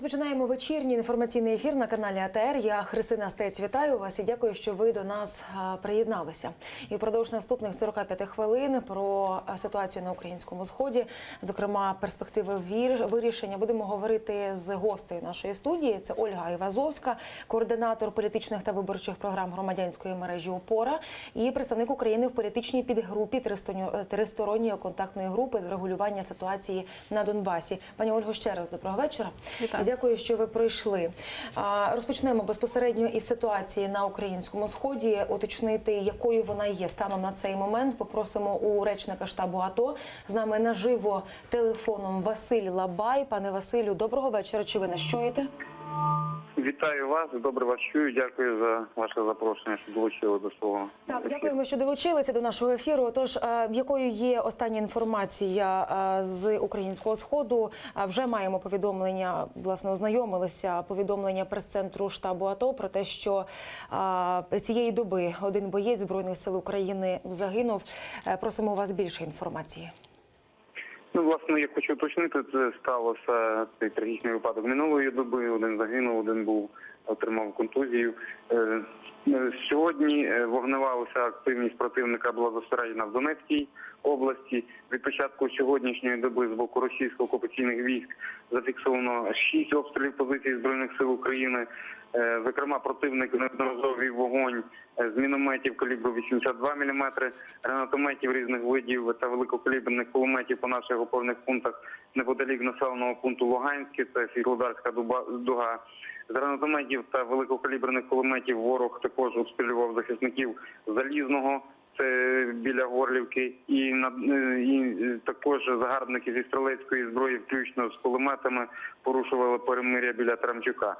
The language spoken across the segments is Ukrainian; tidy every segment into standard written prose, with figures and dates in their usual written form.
Розпочинаємо вечірній інформаційний ефір на каналі АТР. Я Христина Стець, вітаю вас і дякую, що ви до нас приєдналися. І впродовж наступних 45 хвилин про ситуацію на Українському Сході, зокрема перспективи вирішення, будемо говорити з гостею нашої студії. Це Ольга Айвазовська, координатор політичних та виборчих програм громадянської мережі «Опора» і представник України в політичній підгрупі тристоронньої контактної групи з регулювання ситуації на Донбасі. Пані Ольго, ще раз доброго вечора. Вітаю. Дякую, що ви прийшли. Розпочнемо безпосередньо із ситуації на Українському Сході, уточнити, якою вона є станом на цей момент. Попросимо у речника штабу АТО. З нами наживо телефоном Василь Лабай. Пане Василю, доброго вечора. Чи ви нас чуєте? Вітаю вас, добре вас чую. Дякую за ваше запрошення, що долучили до свого. Так, дякуємо, що долучилися до нашого ефіру. Тож, якою є остання інформація з Українського Сходу? Вже маємо повідомлення, власне, ознайомилися, повідомлення прес-центру штабу АТО про те, що цієї доби один боєць Збройних сил України загинув. Просимо у вас більше інформації. Ну, власне, я хочу уточнити, це сталося цей трагічний випадок минулої доби. Один загинув, один отримав контузію. Сьогодні вогнева активність противника була зосереджена в Донецькій області. Від початку сьогоднішньої доби з боку російсько-окупаційних військ зафіксовано 6 обстрілів позицій Збройних сил України. Зокрема, противник неодноразово вів вогонь з мінометів калібру 82 мм, гранатометів різних видів та великокаліберних кулеметів по наших опорних пунктах неподалік населеного пункту Луганське, це Світлодарська дуга. З гранатометів та великокаліберних кулеметів ворог також обстрілював захисників Залізного, це біля Горлівки, і також загарбники зі стрілецької зброї, включно з кулеметами, порушували перемир'я біля Тарамчука.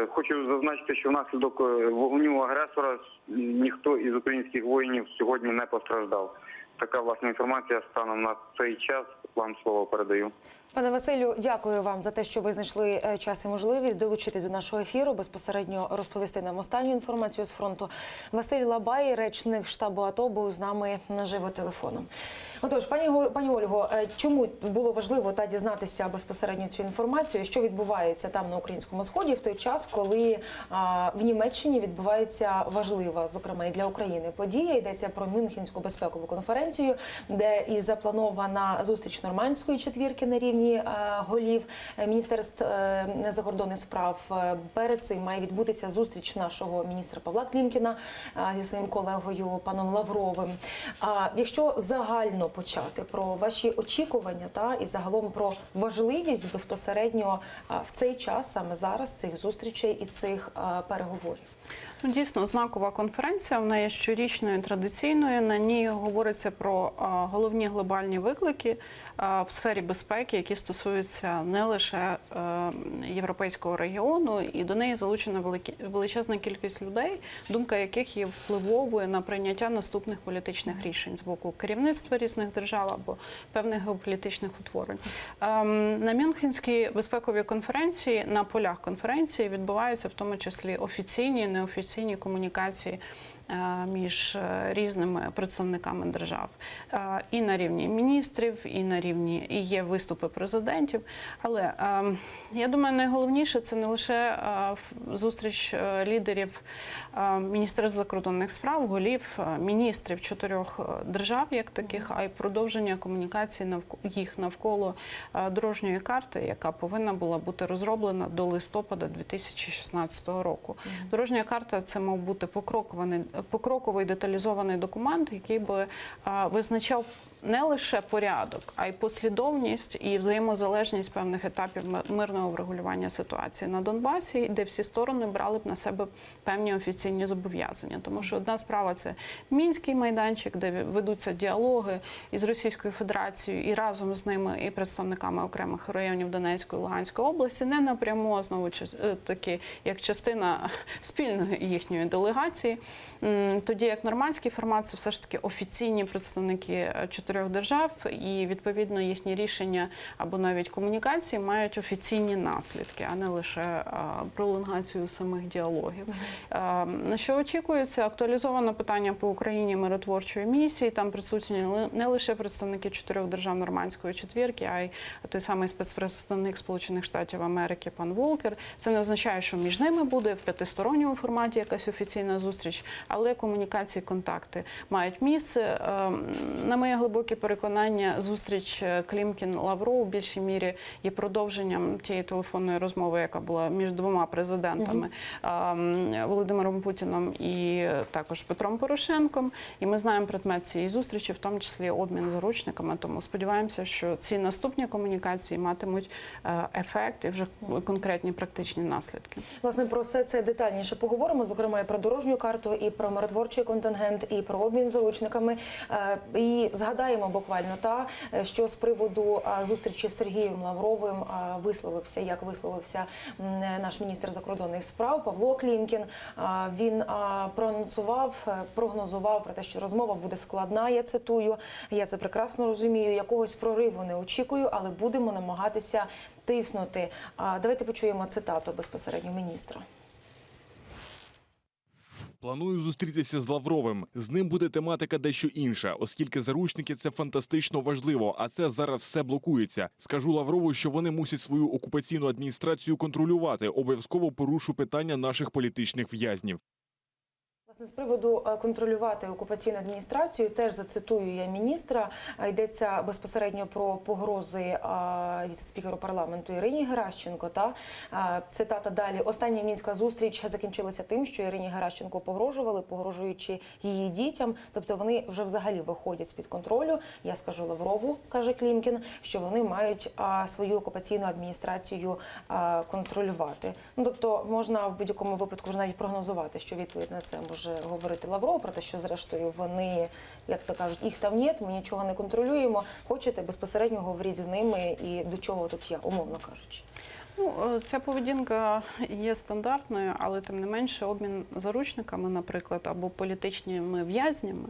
Хочу зазначити, що внаслідок вогню агресора ніхто із українських воїнів сьогодні не постраждав. Така, власне, інформація станом на цей час. Вам слово передаю. Пане Василю, дякую вам за те, що ви знайшли час і можливість долучитись до нашого ефіру, безпосередньо розповісти нам останню інформацію з фронту. Василь Лабай, речник штабу АТО, був з нами наживо телефоном. Отож, пані Ольго, чому було важливо дізнатися безпосередньо цю інформацію, що відбувається там на Українському Сході в той час, коли в Німеччині відбувається важлива, зокрема і для України, подія. Йдеться про Мюнхенську безпекову конференцію, де і запланована зустріч нормандської четвірки на рівні голів Міністерств закордонних справ. Перед цим має відбутися зустріч нашого міністра Павла Клімкіна зі своїм колегою паном Лавровим. Якщо загально почати про ваші очікування і загалом про важливість безпосередньо в цей час, саме зараз, цих зустрічей і цих переговорів. Ну, дійсно, знакова конференція, вона є щорічною, традиційною. На ній говориться про головні глобальні виклики в сфері безпеки, які стосуються не лише європейського регіону, і до неї залучена величезна кількість людей, думка яких є впливовою на прийняття наступних політичних рішень з боку керівництва різних держав або певних геополітичних утворень. На Мюнхенській безпековій конференції, на полях конференції відбуваються в тому числі офіційні, неофіційні комунікації між різними представниками держав. І на рівні міністрів, і на рівні, і є виступи президентів. Але я думаю, найголовніше це не лише зустріч лідерів Міністерств закордонних справ, голів, міністрів 4 держав, як таких, а й продовження комунікації їх навколо дорожньої карти, яка повинна була бути розроблена до листопада 2016 року. Дорожня карта – це мав бути покроковий деталізований документ, який би визначав не лише порядок, а й послідовність і взаємозалежність певних етапів мирного врегулювання ситуації на Донбасі, де всі сторони брали б на себе певні офіційні зобов'язання. Тому що одна справа – це Мінський майданчик, де ведуться діалоги із Російською Федерацією і разом з ними і представниками окремих районів Донецької і Луганської області, не напряму, а знову таки, як частина спільної їхньої делегації. Тоді як нормандський формат – це все ж таки офіційні представники 4 4 держав, і відповідно їхні рішення або навіть комунікації мають офіційні наслідки, а не лише пролонгацію самих діалогів. На що очікується? Актуалізовано питання по Україні миротворчої місії. Там присутні не лише представники 4 держав Нормандської четвірки, а й той самий спецпредставник Сполучених Штатів Америки пан Волкер. Це не означає, що між ними буде в 5-сторонньому форматі якась офіційна зустріч, але комунікації, контакти мають місце. На моє глибоке переконання, зустріч Клімкін-Лавров в більшій мірі є продовженням тієї телефонної розмови, яка була між двома президентами Володимиром Путіним і також Петром Порошенком. І ми знаємо предмет цієї зустрічі, в тому числі обмін заручниками. Тому сподіваємося, що ці наступні комунікації матимуть ефект і вже конкретні практичні наслідки. Власне, про все це детальніше поговоримо, зокрема і про дорожню карту, і про миротворчий контингент, і про обмін заручниками. І згадаємо буквально, що з приводу зустрічі з Сергієм Лавровим як висловився наш міністр закордонних справ Павло Клімкін. Він прогнозував про те, що розмова буде складна, я цитую. Я це прекрасно розумію, якогось прориву не очікую, але будемо намагатися тиснути. Давайте почуємо цитату безпосередньо міністра. Планую зустрітися з Лавровим. З ним буде тематика дещо інша, оскільки заручники – це фантастично важливо, а це зараз все блокується. Скажу Лаврову, що вони мусять свою окупаційну адміністрацію контролювати. Обов'язково порушу питання наших політичних в'язнів. З приводу контролювати окупаційну адміністрацію, теж зацитую я міністра, йдеться безпосередньо про погрози віце-спікеру парламенту Ірині Геращенко. Цитата далі. Остання мінська зустріч закінчилася тим, що Ірині Геращенко погрожували, погрожуючи її дітям. Тобто вони вже взагалі виходять з-під контролю. Я скажу Лаврову, каже Клімкін, що вони мають свою окупаційну адміністрацію контролювати. Тобто можна в будь-якому випадку вже навіть прогнозувати, що відповідь на це може говорити Лавров, про те, що зрештою вони, як то кажуть, їх там нет, ми нічого не контролюємо. Хочете, безпосередньо говоріть з ними і до чого тут я, умовно кажучи. Ця поведінка є стандартною, але тим не менше обмін заручниками, наприклад, або політичними в'язнями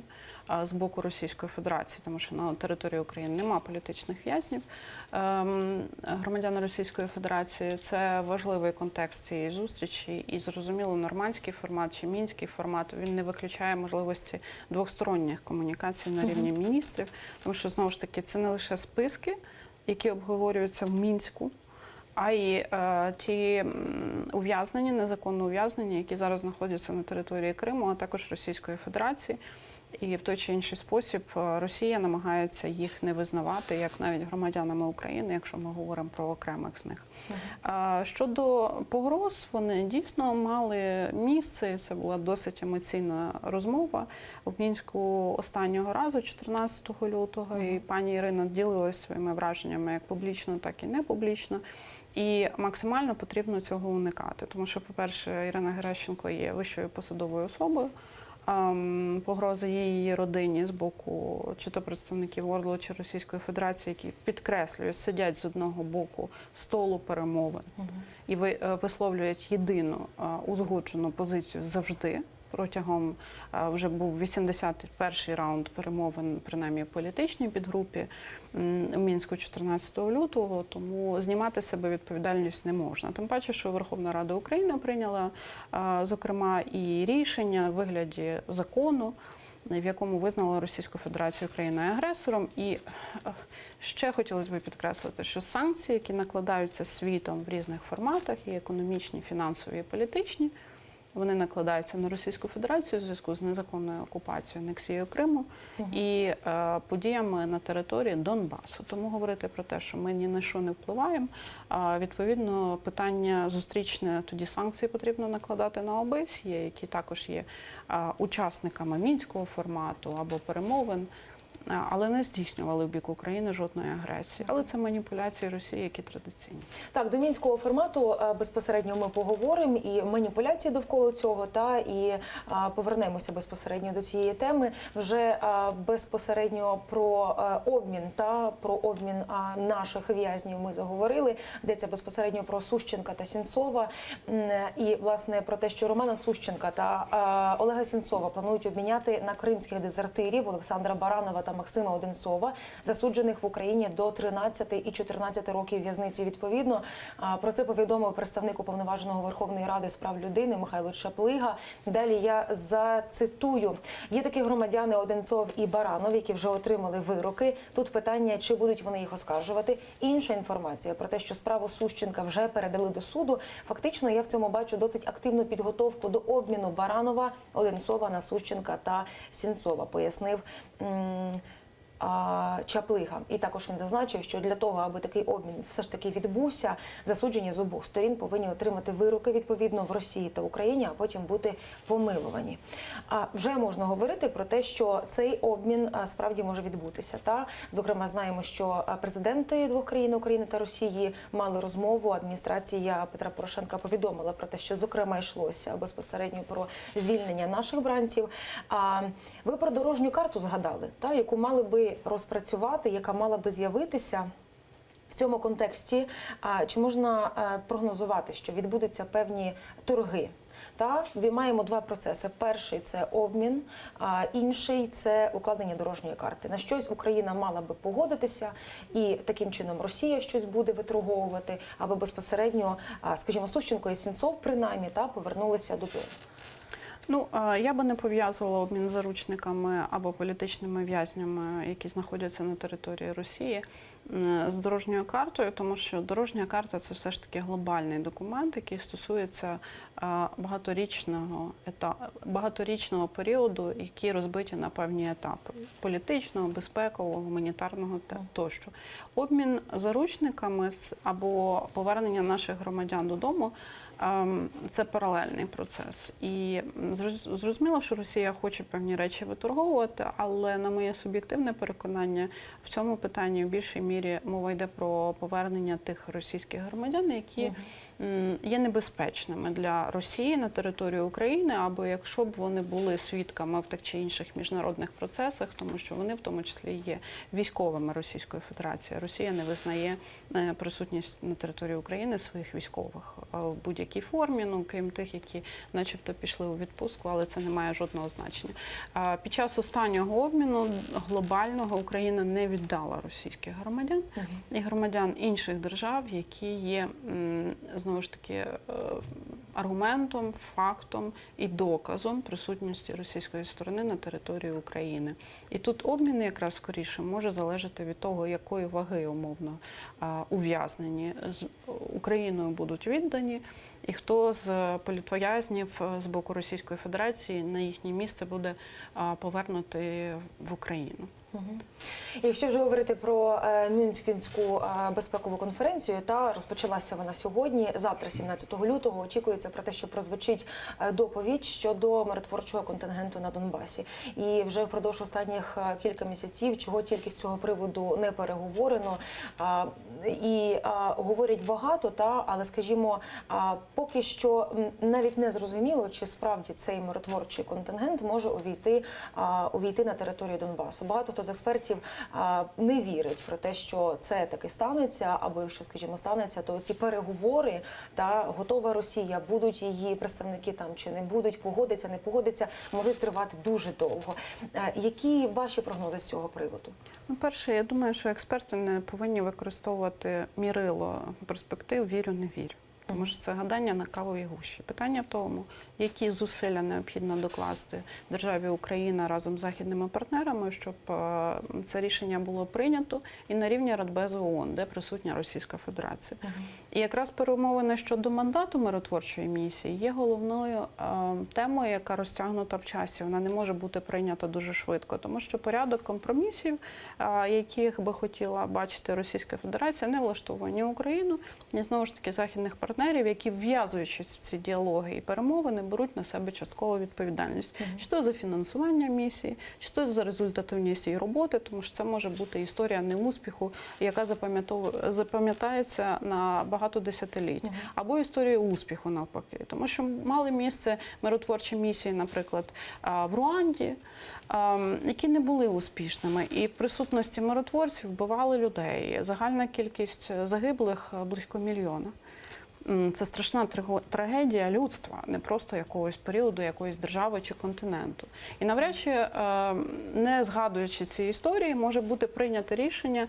з боку Російської Федерації, тому що на території України немає політичних в'язнів, громадян Російської Федерації, це важливий контекст цієї зустрічі і, зрозуміло, нормандський формат чи мінський формат, він не виключає можливості двосторонніх комунікацій на рівні міністрів, тому що, знову ж таки, це не лише списки, які обговорюються в Мінську, а й ті ув'язнення, незаконно ув'язнення, які зараз знаходяться на території Криму, а також Російської Федерації. І в той чи інший спосіб Росія намагається їх не визнавати, як навіть громадянами України, якщо ми говоримо про окремих з них. Щодо погроз, вони дійсно мали місце, це була досить емоційна розмова в Мінську останнього разу, 14 лютого, і пані Ірина ділилась своїми враженнями як публічно, так і не публічно. І максимально потрібно цього уникати, тому що, по-перше, Ірина Геращенко є вищою посадовою особою, погрози її родині з боку чи то представників ОРДЛО, чи Російської Федерації, які, підкреслюю, сидять з одного боку столу перемовин і висловлюють єдину узгоджену позицію завжди. Протягом вже був 81-й раунд перемовин, принаймні в політичній підгрупі в Мінську 14 лютого, тому знімати себе відповідальність не можна. Тим паче, що Верховна Рада України прийняла, зокрема, і рішення в вигляді закону, в якому визнала Російську Федерацію країною-агресором. І ще хотілося б підкреслити, що санкції, які накладаються світом в різних форматах, і економічні, фінансові, і політичні, вони накладаються на Російську Федерацію у зв'язку з незаконною окупацією, анексією Криму і подіями на території Донбасу. Тому говорити про те, що ми ні на що не впливаємо, відповідно, питання зустрічне, тоді санкції потрібно накладати на ОБСЄ, які також є учасниками мінського формату або перемовин, але не здійснювали в бік України жодної агресії. Але це маніпуляції Росії, які традиційні. Так, до мінського формату безпосередньо ми поговоримо і маніпуляції довкола цього, і повернемося безпосередньо до цієї теми. Вже безпосередньо про обмін наших в'язнів ми заговорили. Йдеться безпосередньо про Сущенка та Сенцова. І, власне, про те, що Романа Сущенка та Олега Сенцова планують обміняти на кримських дезертирів Олександра Баранова Баранова та Максима Одинцова, засуджених в Україні до 13 і 14 років в'язниці відповідно. Про це повідомив представник Уповноваженого Верховної Ради з прав людини Михайло Чаплига. Далі я зацитую. Є такі громадяни Одинцов і Баранов, які вже отримали вироки. Тут питання, чи будуть вони їх оскаржувати. Інша інформація про те, що справу Сущенка вже передали до суду. Фактично, я в цьому бачу досить активну підготовку до обміну Баранова, Одинцова на Сущенка та Сенцова, пояснив Чаплига. І також він зазначив, що для того, аби такий обмін все ж таки відбувся, засуджені з обох сторін повинні отримати вироки відповідно в Росії та Україні, а потім бути помилувані. Вже можна говорити про те, що цей обмін справді може відбутися. Зокрема, знаємо, що президенти двох країн, України та Росії, мали розмову. Адміністрація Петра Порошенка повідомила про те, що, зокрема, йшлося безпосередньо про звільнення наших бранців. Ви про дорожню карту згадали, яку мали би розпрацювати, яка мала би з'явитися в цьому контексті. Чи можна прогнозувати, що відбудуться певні торги? Маємо два процеси. Перший – це обмін, а інший – це укладення дорожньої карти. На щось Україна мала би погодитися, і таким чином Росія щось буде виторговувати, аби безпосередньо, скажімо, Сущенко і Сенцов принаймні повернулися додому. Я би не пов'язувала обмін заручниками або політичними в'язнями, які знаходяться на території Росії, з дорожньою картою, тому що дорожня карта – це все ж таки глобальний документ, який стосується багаторічного періоду, які розбиті на певні етапи – політичного, безпекового, гуманітарного тощо. Обмін заручниками або повернення наших громадян додому – це паралельний процес. І зрозуміло, що Росія хоче певні речі виторговувати, але, на моє суб'єктивне переконання, в цьому питанні в більшій мірі мова йде про повернення тих російських громадян, які є небезпечними для Росії на території України, або якщо б вони були свідками в тих чи інших міжнародних процесах, тому що вони в тому числі є військовими Російської Федерації. Росія не визнає присутність на території України своїх військових в будь-якій формі, крім тих, які начебто пішли у відпустку, але це не має жодного значення. Під час останнього обміну глобального Україна не віддала російських громадян і громадян інших держав, які є, знову ж таки, аргументом, фактом і доказом присутності російської сторони на території України. І тут обмін якраз скоріше може залежати від того, якої ваги умовно ув'язнені з Україною будуть віддані, і хто з політв'язнів з боку Російської Федерації на їхнє місце буде повернути в Україну. Якщо вже говорити про Мюнхенську безпекову конференцію, розпочалася вона сьогодні, завтра, 17 лютого, очікується про те, що прозвучить доповідь щодо миротворчого контингенту на Донбасі. І вже впродовж останніх кілька місяців, чого тільки з цього приводу не переговорено, і говорять багато, але, скажімо, поки що навіть не зрозуміло, чи справді цей миротворчий контингент може увійти на територію Донбасу. Багато хто з експертів не вірить про те, що це таки станеться, або якщо, скажімо, станеться, то ці переговори, готова Росія, будуть її представники там чи не будуть, погодиться, не погодиться, можуть тривати дуже довго. Які ваші прогнози з цього приводу? Перше, я думаю, що експерти не повинні використовувати мірило перспектив «вірю, не вірю». Тому що це гадання на кавовій гущі. Питання в тому, які зусилля необхідно докласти державі Україна разом з західними партнерами, щоб це рішення було прийнято і на рівні Радбезу ООН, де присутня Російська Федерація. І якраз перемовини щодо мандату миротворчої місії є головною темою, яка розтягнута в часі. Вона не може бути прийнята дуже швидко, тому що порядок компромісів, яких би хотіла бачити Російська Федерація, не влаштовує ні Україну, ні, знову ж таки, західних партнерів, які, вв'язуючись в ці діалоги і перемовини, беруть на себе часткову відповідальність. Чи то за фінансування місії, чи то за результативність її роботи, тому що це може бути історія неуспіху, яка запам'ятається на багато десятиліть. Або історія успіху, навпаки. Тому що мали місце миротворчі місії, наприклад, в Руанді, які не були успішними. І в присутності миротворців вбивали людей. Загальна кількість загиблих – близько 1 мільйона. це страшна трагедія людства, не просто якогось періоду, якоїсь держави чи континенту. І навряд чи, не згадуючи ці історії, може бути прийнято рішення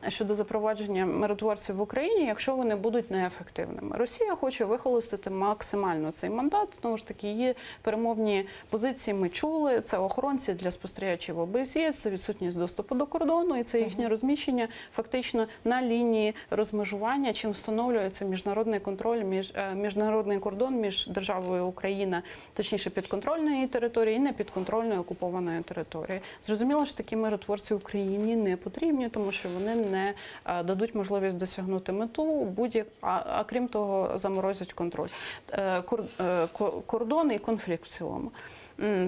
щодо запровадження миротворців в Україні, якщо вони будуть неефективними. Росія хоче вихолостити максимально цей мандат. Знову ж таки, її перемовні позиції ми чули. Це охоронці для спостерігачів ОБСЄ, це відсутність доступу до кордону, і це їхнє розміщення фактично на лінії розмежування, чим встановлюється міжнародний контроль, міжнародний кордон між державою Україна, точніше підконтрольної її території і непідконтрольною окупованою територією. Зрозуміло, що такі миротворці Україні не потрібні, тому що вони не дадуть можливість досягнути мету, а крім того, заморозять кордон і конфлікт в цілому.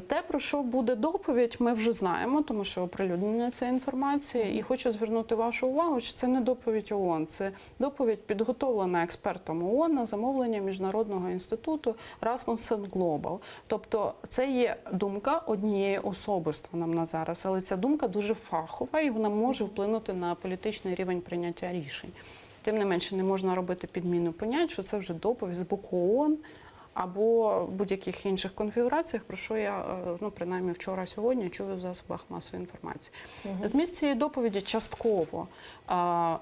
Те, про що буде доповідь, ми вже знаємо, тому що оприлюднена ця інформація. І хочу звернути вашу увагу, що це не доповідь ООН, це доповідь, підготовлена експертом ООН на замовлення Міжнародного інституту Rasmussen Global. Тобто це є думка однієї особи станом на зараз, але ця думка дуже фахова і вона може вплинути на політичний рівень прийняття рішень. Тим не менше, не можна робити підміну понять, що це вже доповідь з боку ООН, або в будь-яких інших конфігураціях, про що я, принаймні вчора-сьогодні чую в засобах масової інформації. Зміст цієї доповіді частково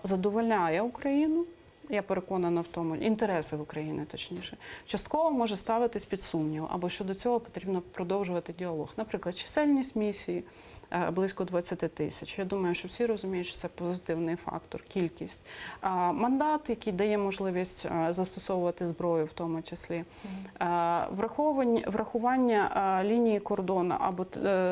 задовольняє Україну, я переконана в тому, інтереси в Україні, точніше, частково може ставитись під сумнів, або щодо цього потрібно продовжувати діалог. Наприклад, чисельність місії близько 20 тисяч. Я думаю, що всі розуміють, що це позитивний фактор, кількість. Мандат, який дає можливість застосовувати зброю в тому числі. Врахування лінії кордону або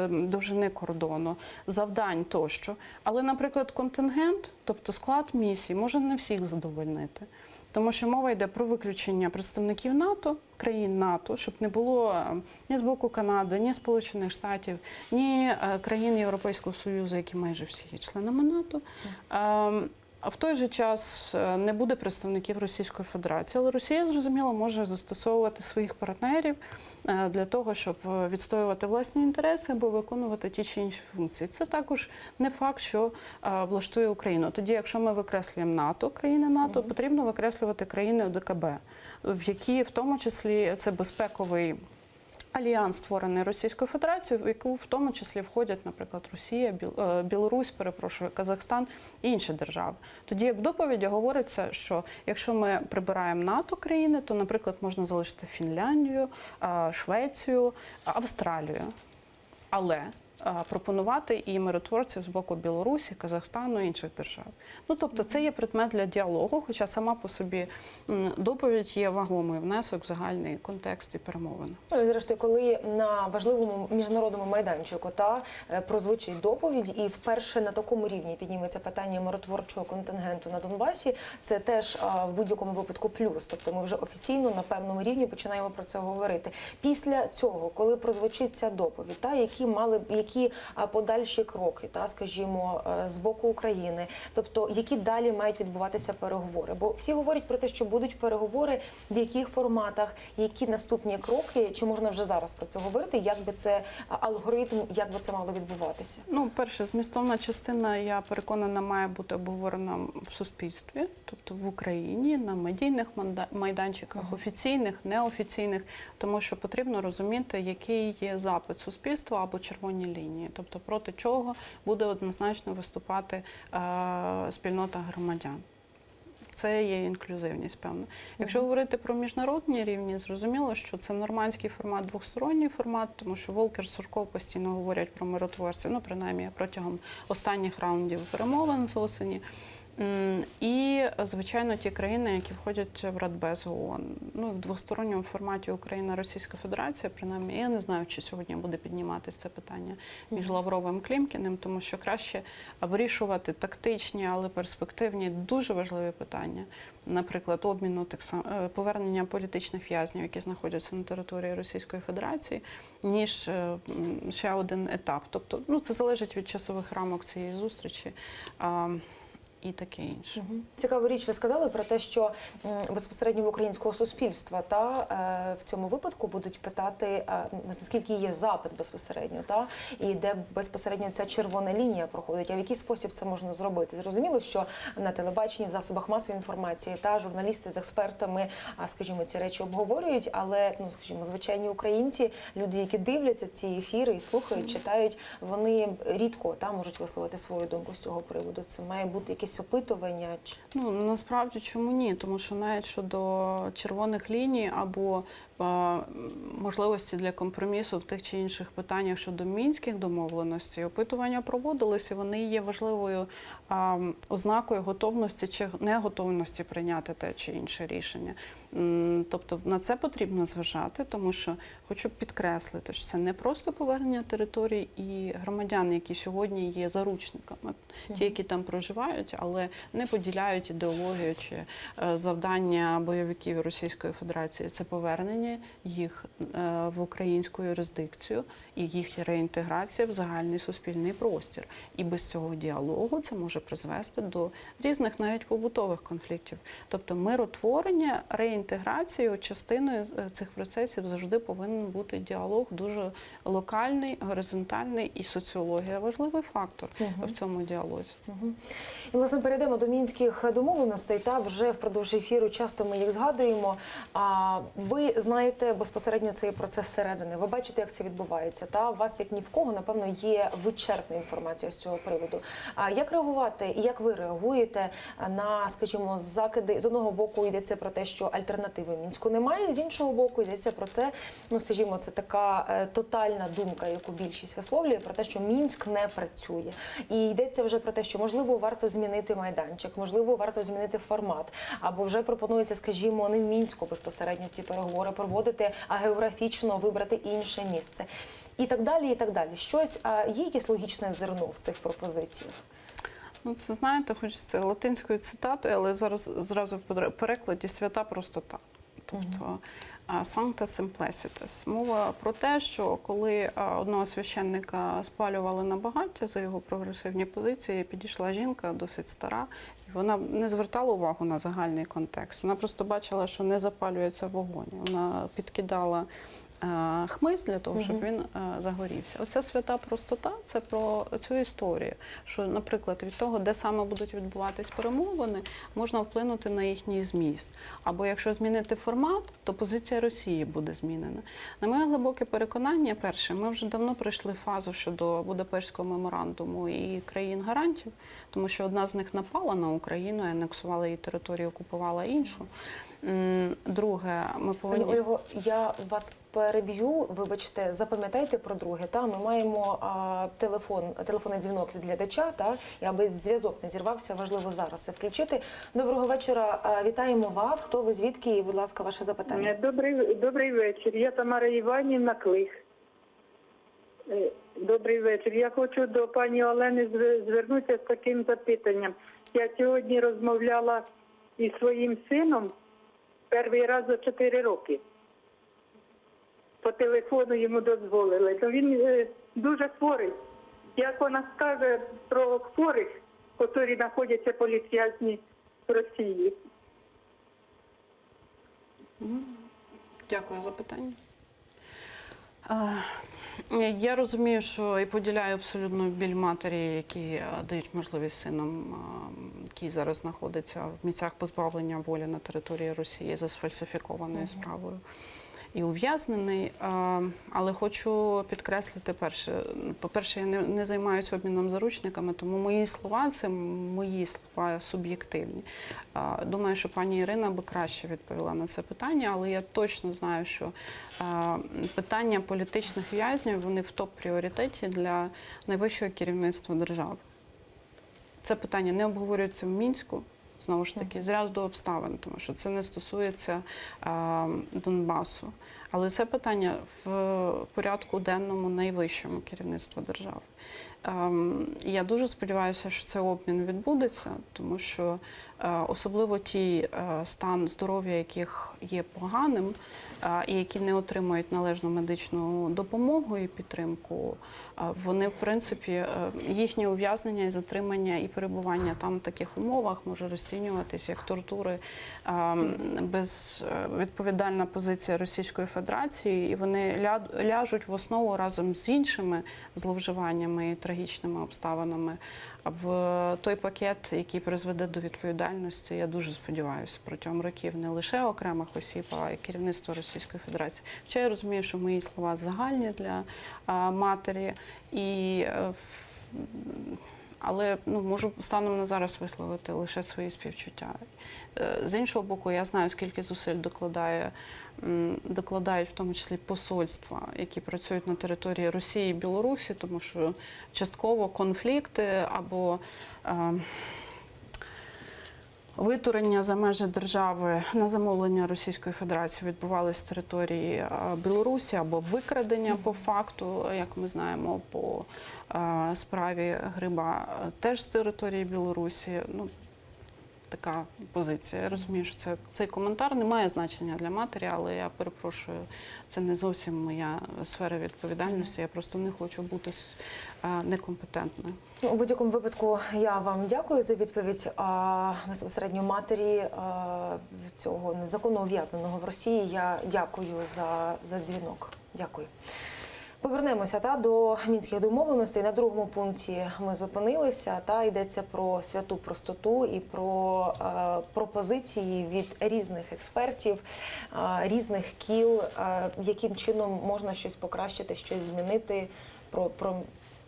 довжини кордону, завдань тощо. Але, наприклад, контингент, тобто склад місій, може не всіх задовольнити. Тому що мова йде про виключення представників НАТО, країн НАТО, щоб не було ні з боку Канади, ні Сполучених Штатів, ні країн Європейського Союзу, які майже всі є членами НАТО. А в той же час не буде представників Російської Федерації. Але Росія, зрозуміло, може застосовувати своїх партнерів для того, щоб відстоювати власні інтереси або виконувати ті чи інші функції. Це також не факт, що влаштує Україну. Тоді, якщо ми викреслюємо НАТО, країни НАТО, потрібно викреслювати країни ОДКБ, в які в тому числі це безпековий альянс, створений Російською Федерацією, в яку в тому числі входять, наприклад, Росія, Білорусь, Казахстан і інші держави. Тоді, як в доповіді говориться, що якщо ми прибираємо НАТО країни, то, наприклад, можна залишити Фінляндію, Швецію, Австралію. Але пропонувати і миротворців з боку Білорусі, Казахстану і інших держав. Тобто це є предмет для діалогу, хоча сама по собі доповідь є вагомий внесок в загальний контекст і перемовин. Зрештою, коли на важливому міжнародному майданчику прозвучить доповідь і вперше на такому рівні підніметься питання миротворчого контингенту на Донбасі, це теж в будь-якому випадку плюс. Тобто ми вже офіційно на певному рівні починаємо про це говорити. Після цього, коли прозвучить ця доповідь, які подальші кроки, скажімо, з боку України, тобто які далі мають відбуватися переговори? Бо всі говорять про те, що будуть переговори, в яких форматах, які наступні кроки, чи можна вже зараз про це говорити, як би це алгоритм, як би це мало відбуватися? Перше, змістовна частина, я переконана, має бути обговорена в суспільстві, тобто в Україні, на медійних майданчиках, офіційних, неофіційних, тому що потрібно розуміти, який є запит суспільства або червоні лінії, тобто проти чого буде однозначно виступати спільнота громадян. Це є інклюзивність, певно. Якщо говорити про міжнародні рівні, зрозуміло, що це нормандський формат, двосторонній формат, тому що Волкер, Сурков постійно говорять про миротворців, принаймні протягом останніх раундів перемовин з осені. І, звичайно, ті країни, які входять в Радбез ООН. В двосторонньому форматі Україна-Російська Федерація, принаймні, я не знаю, чи сьогодні буде підніматися це питання між Лавровим і Клімкіним, тому що краще вирішувати тактичні, але перспективні, дуже важливі питання. Наприклад, обміну повернення політичних в'язнів, які знаходяться на території Російської Федерації, ніж ще один етап. Тобто, це залежить від часових рамок цієї зустрічі. і таке інше. Цікаву річ ви сказали про те, що безпосередньо в українського суспільства в цьому випадку будуть питати, наскільки є запит безпосередньо, і де безпосередньо ця червона лінія проходить, а в який спосіб це можна зробити. Зрозуміло, що на телебаченні, в засобах масової інформації журналісти з експертами, скажімо, ці речі обговорюють, але, скажімо, звичайні українці, люди, які дивляться ці ефіри і слухають, читають, вони рідко можуть висловити свою думку з цього приводу. Це має бути якесь опитування? Насправді, чому ні? Тому що навіть щодо червоних ліній або можливості для компромісу в тих чи інших питаннях щодо мінських домовленостей, опитування проводилися, вони є важливою ознакою готовності чи неготовності прийняти те чи інше рішення. Тобто на це потрібно зважати, тому що хочу підкреслити, що це не просто повернення територій і громадян, які сьогодні є заручниками, ті, які там проживають, але не поділяють ідеологію чи завдання бойовиків Російської Федерації. Це повернення їх в українську юрисдикцію і їх реінтеграція в загальний суспільний простір. І без цього діалогу це може призвести до різних навіть побутових конфліктів. Тобто миротворення, реінтеграцію, частиною цих процесів завжди повинен бути діалог дуже локальний, горизонтальний, і соціологія – важливий фактор в цьому діалозі. І, власне, перейдемо до мінських домовленостей. Вже впродовж ефіру часто ми їх згадуємо. Ви знаєте безпосередньо цей процес зсередини. Ви бачите, як це відбувається. У вас, як ні в кого, напевно, є вичерпна інформація з цього приводу. Як реагувати і як ви реагуєте на, скажімо, закиди? З одного боку йдеться про те, що альтернативи Мінську немає, з іншого боку йдеться про це, скажімо, це така тотальна думка, яку більшість висловлює, про те, що Мінськ не працює. І йдеться вже про те, що, можливо, варто змінити майданчик, можливо, варто змінити формат, або вже пропонується, скажімо, не в Мінську безпосередньо ці переговори проводити, а географічно вибрати інше місце. І так далі, і так далі. Є якесь логічне зерно в цих пропозиціях? Це, знаєте, хоч це латинською цитатою, але зараз зразу в перекладі «свята простота». Тобто «sancta simplicitas». Мова про те, що коли одного священника спалювали на багаття за його прогресивні позиції, підійшла жінка, досить стара, і вона не звертала увагу на загальний контекст. Вона просто бачила, що не запалюється вогонь. Вона підкидала хмиз для того, щоб він загорівся. Оця свята простота – це про цю історію, що, наприклад, від того, де саме будуть відбуватись перемовини, можна вплинути на їхній зміст. Або якщо змінити формат, то позиція Росії буде змінена. На моє глибоке переконання, перше, ми вже давно пройшли фазу щодо Будапештського меморандуму і країн-гарантів, тому що одна з них напала на Україну, анексувала її територію, окупувала іншу. Друге, ми повинні... Ольго, я вас переб'ю, вибачте, запам'ятайте про друге. Ми маємо телефонний дзвінок від глядача, і аби зв'язок не зірвався, важливо зараз це включити. Доброго вечора, вітаємо вас. Хто ви, звідки? І, будь ласка, ваше запитання. Добрий вечір. Я Тамара Іванівна, Клих. Добрий вечір. Я хочу до пані Олени звернутися з таким запитанням. Я сьогодні розмовляла із своїм сином перший раз за 4 роки. По телефону йому дозволили. То він дуже хворий. Як вона скаже про хворих, які знаходяться політв'язні в Росії? Дякую за питання. Я розумію, що і поділяю абсолютно біль матері, які дають можливість синам, які зараз знаходяться в місцях позбавлення волі на території Росії за сфальсифікованою справою і ув'язнений. Але хочу підкреслити, по-перше, я не займаюся обміном заручниками, тому мої слова – це мої слова суб'єктивні. Думаю, що пані Ірина би краще відповіла на це питання, але я точно знаю, що питання політичних в'язнів, вони в топ-пріоритеті для найвищого керівництва держави. Це питання не обговорюється в Мінську, знову ж таки, з ряду обставин, тому що це не стосується Донбасу. Але це питання в порядку денному найвищому керівництва держави. Я дуже сподіваюся, що цей обмін відбудеться, тому що особливо ті стан здоров'я, яких є поганим, і які не отримують належну медичну допомогу і підтримку, вони, в принципі, їхнє ув'язнення і затримання і перебування там в таких умовах може розцінюватися як тортури, безвідповідальна позиція Російської Федерації, і вони ляжуть в основу разом з іншими зловживаннями і трагічними обставинами в той пакет, який призведе до відповідальності, я дуже сподіваюся, протягом років не лише окремих осіб, а й керівництва Російської Федерації. Хоча я розумію, що мої слова загальні для матері, але можу станом на зараз висловити лише свої співчуття. З іншого боку, я знаю, скільки зусиль докладають в тому числі посольства, які працюють на території Росії і Білорусі, тому що частково конфлікти або витурення за межі держави на замовлення Російської Федерації відбувалися з території Білорусі або викрадення по факту, як ми знаємо, по справі Гриба, теж з території Білорусі. Така позиція. Я розумію, що цей коментар не має значення для матері, але я перепрошую, це не зовсім моя сфера відповідальності. Я просто не хочу бути некомпетентною. У будь-якому випадку я вам дякую за відповідь. Безпосередньо матері цього незаконно ув'язненого в Росії я дякую за дзвінок. Дякую. Повернемося до мінських домовленостей. На другому пункті ми зупинилися. Йдеться про святу простоту і про пропозиції від різних експертів, різних кіл, яким чином можна щось покращити, щось змінити.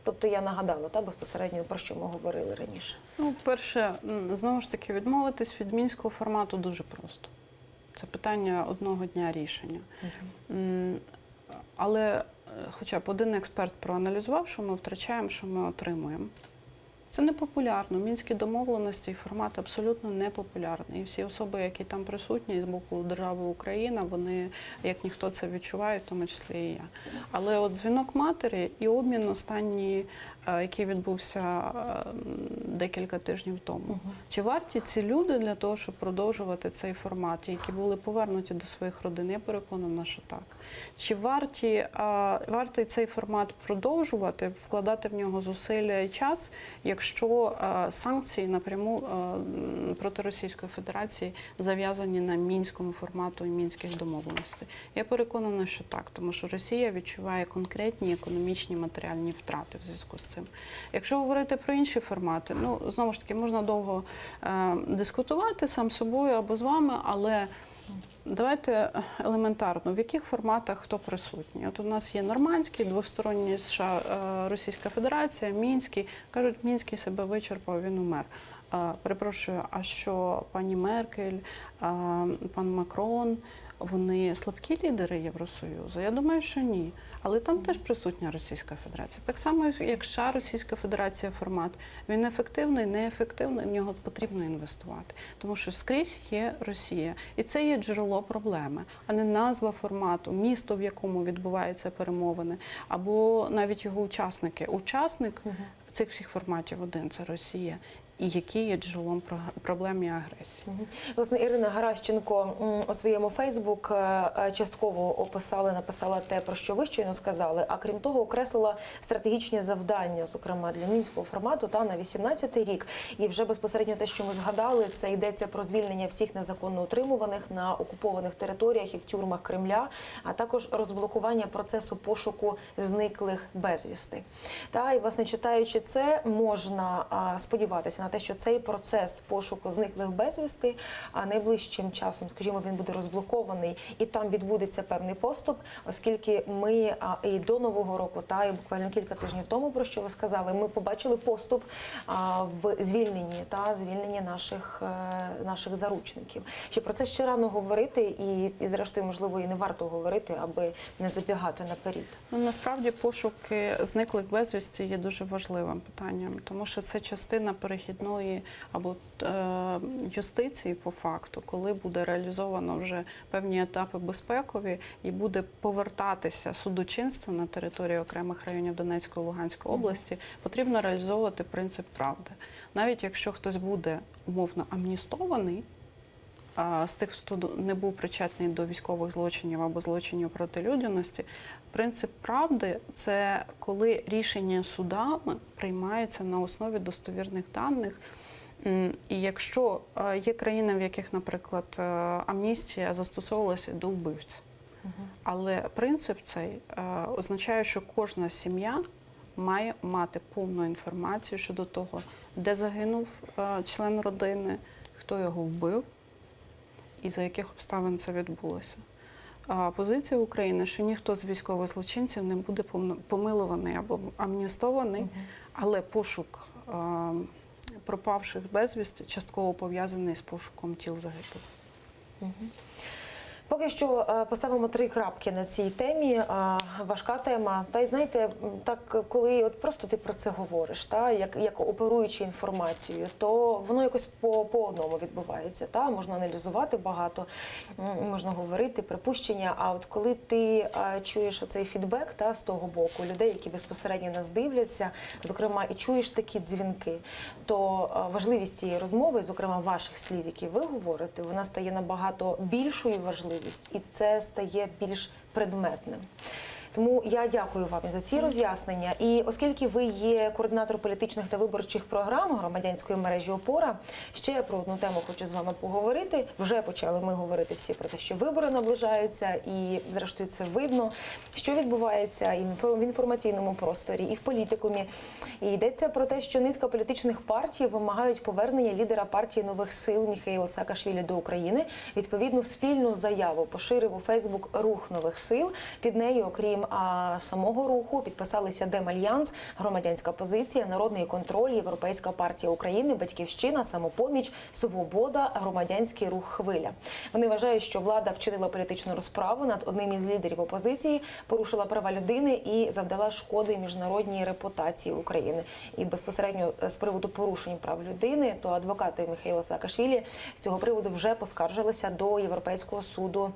Тобто я нагадала безпосередньо, про що ми говорили раніше. Перше, знову ж таки, відмовитись від мінського формату дуже просто. Це питання одного дня рішення. Але хоча б один експерт проаналізував, що ми втрачаємо, що ми отримуємо. Це не популярно. Мінські домовленості і формат абсолютно не популярний. І всі особи, які там присутні з боку держави Україна, вони, як ніхто, це відчувають, в тому числі і я. Але от дзвінок матері і обмін останній, який відбувся декілька тижнів тому. Чи варті ці люди для того, щоб продовжувати цей формат, які були повернуті до своїх родин? Я переконана, що так. Чи вартий цей формат продовжувати, вкладати в нього зусилля і час, якщо санкції напряму проти Російської Федерації зав'язані на мінському формату і мінських домовленостей? Я переконана, що так, тому що Росія відчуває конкретні економічні матеріальні втрати в зв'язку з цим. Якщо говорити про інші формати, знову ж таки, можна довго дискутувати сам з собою або з вами, але давайте елементарно, в яких форматах хто присутній. От у нас є нормандський, двосторонній США, Російська Федерація, мінський. Кажуть, мінський себе вичерпав, він умер. Перепрошую, а що пані Меркель, пан Макрон, вони слабкі лідери Євросоюзу? Я думаю, що ні. Але там теж присутня Російська Федерація. Так само, як США, Російська Федерація формат. Він ефективний, неефективний, в нього потрібно інвестувати. Тому що скрізь є Росія. І це є джерело проблеми, а не назва формату, місто, в якому відбуваються перемовини, або навіть його учасники. Учасник цих всіх форматів один – це Росія. І які є джерелом проблем і агресії. Власне, Ірина Геращенко у своєму Фейсбук частково написала те, про що ви щойно сказали, а крім того, окреслила стратегічні завдання, зокрема для мінського формату на 18-й рік. І вже безпосередньо те, що ми згадали, це йдеться про звільнення всіх незаконно утримуваних на окупованих територіях і в тюрмах Кремля, а також розблокування процесу пошуку зниклих безвісти. І, власне, читаючи це, можна сподіватися на те, що цей процес пошуку зниклих безвісти найближчим часом, скажімо, він буде розблокований і там відбудеться певний поступ, оскільки ми і до Нового року, і буквально кілька тижнів тому, про що ви сказали, ми побачили поступ в звільненні наших заручників. Чи про це ще рано говорити і зрештою, можливо, і не варто говорити, аби не забігати наперед? Насправді пошуки зниклих безвісті є дуже важливим питанням, тому що це частина перехідних митної або юстиції по факту, коли буде реалізовано вже певні етапи безпекові і буде повертатися судочинство на території окремих районів Донецької і Луганської області, потрібно реалізовувати принцип правди. Навіть якщо хтось буде умовно амністований, з тих, хто не був причетний до військових злочинів або злочинів проти людяності, принцип правди – це коли рішення судами приймаються на основі достовірних даних. І якщо є країни, в яких, наприклад, амністія застосовувалася до вбивць, але принцип цей означає, що кожна сім'я має мати повну інформацію щодо того, де загинув член родини, хто його вбив, і за яких обставин це відбулося. Позиція України, що ніхто з військових злочинців не буде помилуваний або амністований, але пошук пропавших безвісти частково пов'язаний з пошуком тіл загиблих. Поки що поставимо 3 крапки на цій темі. Важка тема. Та й знаєте, так коли от просто ти про це говориш, та як оперуючи інформацією, то воно якось по одному відбувається. Та можна аналізувати багато, можна говорити, припущення. А от коли ти чуєш оцей фідбек та з того боку людей, які безпосередньо нас дивляться, зокрема, і чуєш такі дзвінки, то важливість цієї розмови, зокрема ваших слів, які ви говорите, вона стає набагато більшою важливістю. І це стає більш предметним. Тому я дякую вам за ці роз'яснення. І оскільки ви є координатор політичних та виборчих програм громадянської мережі «Опора», ще про одну тему хочу з вами поговорити. Вже почали ми говорити всі про те, що вибори наближаються, і зрештою це видно, що відбувається і в інформаційному просторі, і в політикумі. І йдеться про те, що низка політичних партій вимагають повернення лідера партії «Нових сил» Міхеїла Саакашвілі до України. Відповідну спільну заяву поширив у Фейсбук рух «Нових сил». Під нею, окрім самого руху, підписалися Демальянс, Громадянська позиція, Народний контроль, Європейська партія України, Батьківщина, Самопоміч, Свобода, Громадянський рух «Хвиля». Вони вважають, що влада вчинила політичну розправу над одним із лідерів опозиції, порушила права людини і завдала шкоди міжнародній репутації України. І безпосередньо з приводу порушень прав людини, то адвокати Міхеїла Саакашвілі з цього приводу вже поскаржилися до Європейського суду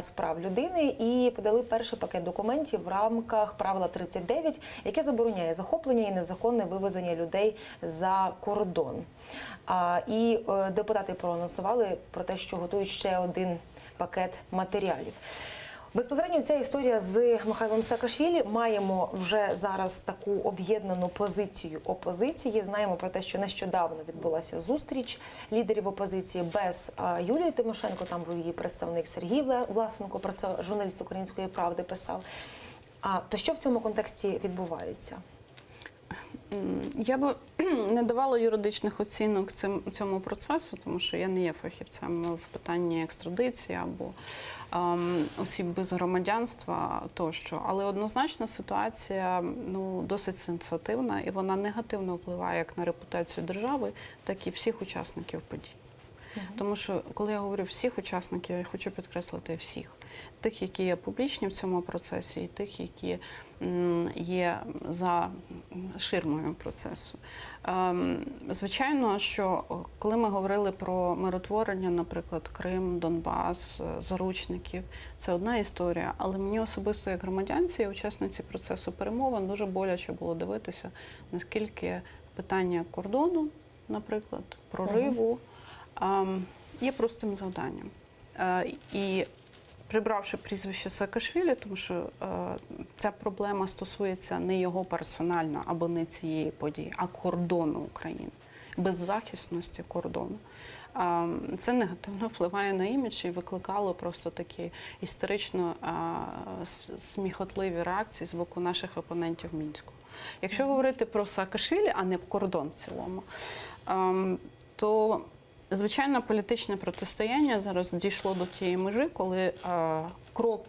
з прав людини і подали перший пакет документів в рамках правила 39, яке забороняє захоплення і незаконне вивезення людей за кордон. І депутати проанонсували про те, що готують ще один пакет матеріалів. Безпосередньо ця історія з Михайлом Саакашвілі. Маємо вже зараз таку об'єднану позицію опозиції. Знаємо про те, що нещодавно відбулася зустріч лідерів опозиції без Юлії Тимошенко. Там був її представник Сергій Власенко, про це журналіст «Української правди» писав. То що в цьому контексті відбувається? Я би не давала юридичних оцінок цьому процесу, тому що я не є фахівцем в питанні екстрадиції або осіб без громадянства тощо. Але однозначно ситуація досить сенситивна і вона негативно впливає як на репутацію держави, так і всіх учасників подій. Тому що, коли я говорю всіх учасників, я хочу підкреслити всіх. Тих, які є публічні в цьому процесі, і тих, які є за ширмою процесу. Звичайно, що коли ми говорили про миротворення, наприклад, Крим, Донбас, заручників, це одна історія. Але мені особисто, як громадянці і учасниці процесу перемовин, дуже боляче було дивитися, наскільки питання кордону, наприклад, прориву, є простим завданням. І прибравши прізвище Саакашвілі, тому що ця проблема стосується не його персонально або не цієї події, а кордону України, беззахисності кордону. Це негативно впливає на імідж і викликало просто такі істерично сміхотливі реакції з боку наших опонентів в Мінську. Якщо говорити про Саакашвілі, а не кордон в цілому, то звичайно, політичне протистояння зараз дійшло до тієї межі, коли крок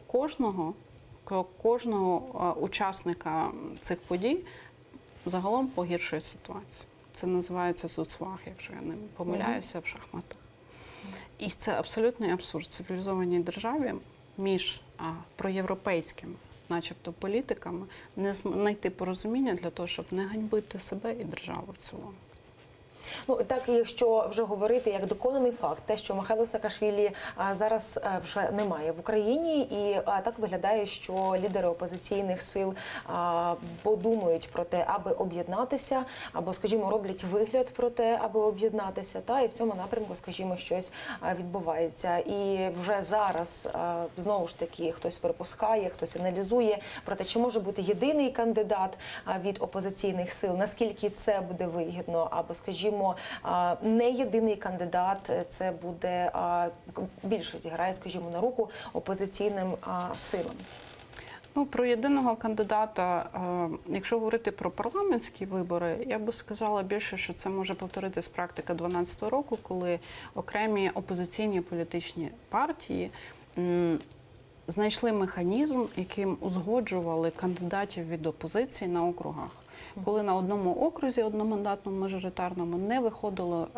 кожного учасника цих подій загалом погіршує ситуацію. Це називається цуцваг, якщо я не помиляюся, в шахматах. І це абсолютний абсурд. В цивілізованій державі між проєвропейськими, начебто, політиками не знайти порозуміння для того, щоб не ганьбити себе і державу в цілому. Ну так, якщо вже говорити як доконаний факт, те, що Михайло Саакашвілі зараз вже немає в Україні, і так виглядає, що лідери опозиційних сил подумають про те, аби об'єднатися, або, скажімо, роблять вигляд про те, аби об'єднатися. Та і в цьому напрямку, скажімо, щось відбувається. І вже зараз знову ж таки хтось припускає, хтось аналізує про те, чи може бути єдиний кандидат від опозиційних сил, наскільки це буде вигідно, або, скажімо, не єдиний кандидат, це буде більше зіграє, скажімо, на руку опозиційним силам. Ну, про єдиного кандидата, якщо говорити про парламентські вибори, я би сказала більше, що це може повторитись практика 2012 року, коли окремі опозиційні політичні партії знайшли механізм, яким узгоджували кандидатів від опозиції на округах. Коли на одному окрузі, одномандатному мажоритарному, не виходило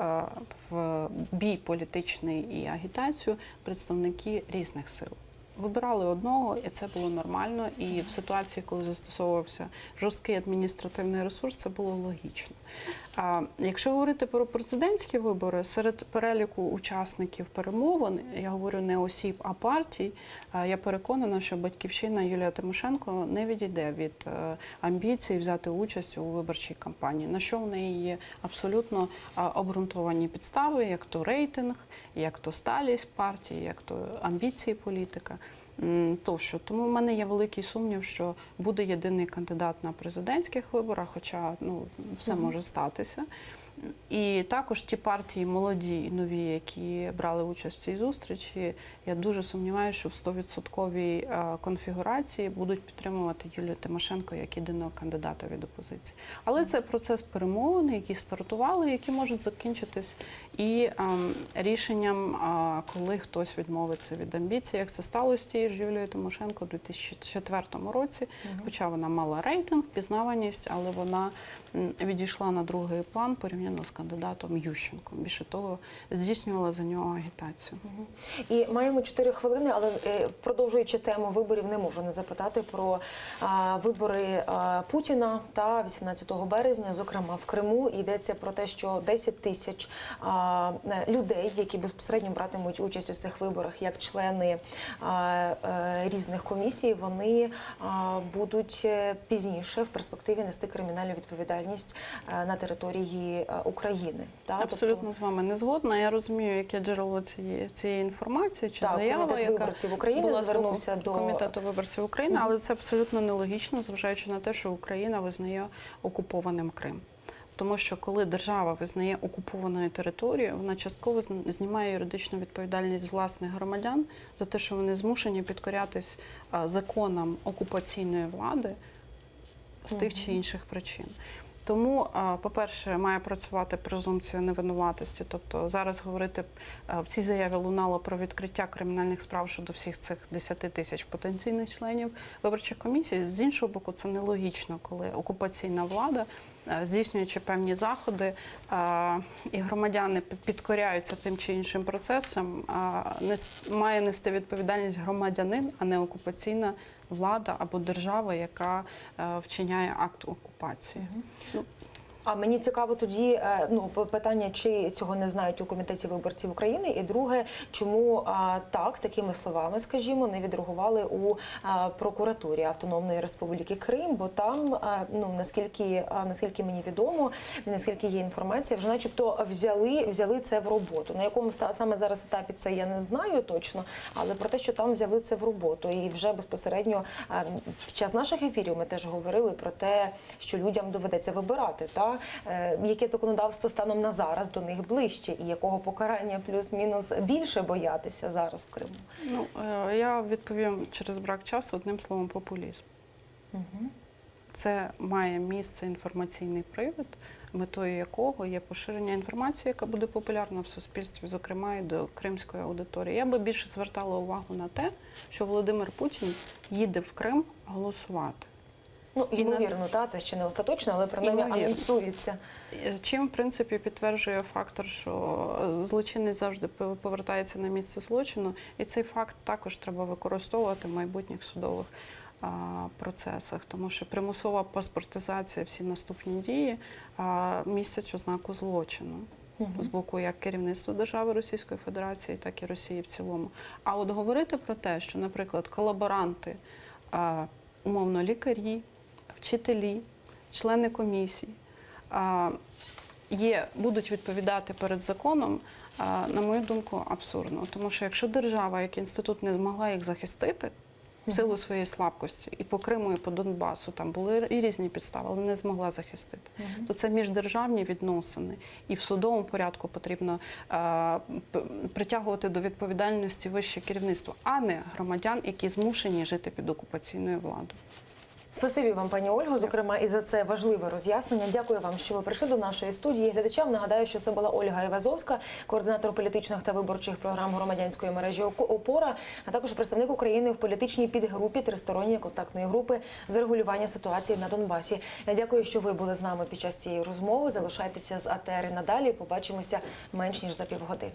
в бій політичний і агітацію представники різних сил. Вибирали одного, і це було нормально. І в ситуації, коли застосовувався жорсткий адміністративний ресурс, це було логічно. Якщо говорити про президентські вибори, серед переліку учасників перемовин, я говорю не осіб, а партій, я переконана, що «Батьківщина» Юлія Тимошенко не відійде від амбіцій взяти участь у виборчій кампанії, на що в неї є абсолютно обґрунтовані підстави, як то рейтинг, як то сталість партії, як то амбіції політика. Тощо. Тому в мене є великий сумнів, що буде єдиний кандидат на президентських виборах, хоча все може статися. І також ті партії молоді і нові, які брали участь в цій зустрічі, я дуже сумніваюся, що в 100% конфігурації будуть підтримувати Юлію Тимошенко як єдиного кандидата від опозиції. Але це процес перемовин, які стартували, які можуть закінчитись і рішенням, коли хтось відмовиться від амбіцій, як це сталося з тією ж Юлією Тимошенко у 2004 році, хоча вона мала рейтинг, пізнаваність, але вона відійшла на другий план порівняно з кандидатом Ющенком. Більше того, здійснювала за нього агітацію. І маємо 4 хвилини, але продовжуючи тему виборів, не можу не запитати про вибори Путіна та 18 березня, зокрема в Криму. Йдеться про те, що 10 тисяч людей, які безпосередньо братимуть участь у цих виборах, як члени різних комісій, вони будуть пізніше в перспективі нести кримінальну відповідальність на території України. Абсолютно з вами не згодна. Я розумію, яке джерело цієї інформації чи заява, Комітет виборців України була звернувся до Комітету виборців України, але це абсолютно нелогічно, зважаючи на те, що Україна визнає окупованим Крим. Тому що коли держава визнає окупованою територією, вона частково знімає юридичну відповідальність з власних громадян за те, що вони змушені підкорятись законам окупаційної влади з тих чи інших причин. Тому, по-перше, має працювати презумпція невинуватості. Тобто зараз говорити, в цій заяві лунало про відкриття кримінальних справ щодо всіх цих 10 тисяч потенційних членів виборчих комісій. З іншого боку, це нелогічно, коли окупаційна влада, здійснюючи певні заходи, і громадяни підкоряються тим чи іншим процесам, має нести відповідальність громадянин, а не окупаційна влада або держава, яка вчиняє акт окупації. А мені цікаво тоді питання, чи цього не знають у Комітеті виборців України, і друге, чому такими словами, скажімо, не відреагували у прокуратурі Автономної Республіки Крим, бо там, наскільки мені відомо, наскільки є інформація, вже начебто взяли це в роботу. На якому саме зараз етапі це я не знаю точно, але про те, що там взяли це в роботу. І вже безпосередньо під час наших ефірів ми теж говорили про те, що людям доведеться вибирати, яке законодавство станом на зараз до них ближче, і якого покарання плюс-мінус більше боятися зараз в Криму? Я відповім через брак часу одним словом: популізм. Це має місце інформаційний привід, метою якого є поширення інформації, яка буде популярна в суспільстві, зокрема і до кримської аудиторії. Я би більше звертала увагу на те, що Володимир Путін їде в Крим голосувати. Ймовірно, це ще не остаточно, але принаймні анонсується. Чим, в принципі, підтверджує фактор, що злочинець завжди повертається на місце злочину, і цей факт також треба використовувати в майбутніх судових процесах, тому що примусова паспортизація, всі наступні дії містять ознаку злочину з боку як керівництва держави Російської Федерації, так і Росії в цілому. А от говорити про те, що, наприклад, колаборанти, умовно, лікарі, вчителі, члени комісій будуть відповідати перед законом, на мою думку, абсурдно. Тому що якщо держава, як інститут, не змогла їх захистити в силу своєї слабкості, і по Криму, і по Донбасу, там були і різні підстави, але не змогла захистити, то це міждержавні відносини. І в судовому порядку потрібно притягувати до відповідальності вище керівництво, а не громадян, які змушені жити під окупаційною владою. Спасибі вам, пані Ольго, зокрема, і за це важливе роз'яснення. Дякую вам, що ви прийшли до нашої студії. Глядачам нагадаю, що це була Ольга Івазовська, координатор політичних та виборчих програм громадянської мережі «Опора», а також представник України в політичній підгрупі Тристоронньої контактної групи з регулювання ситуації на Донбасі. Я дякую, що ви були з нами під час цієї розмови. Залишайтеся з АТР і надалі. Побачимося менш ніж за півгодини.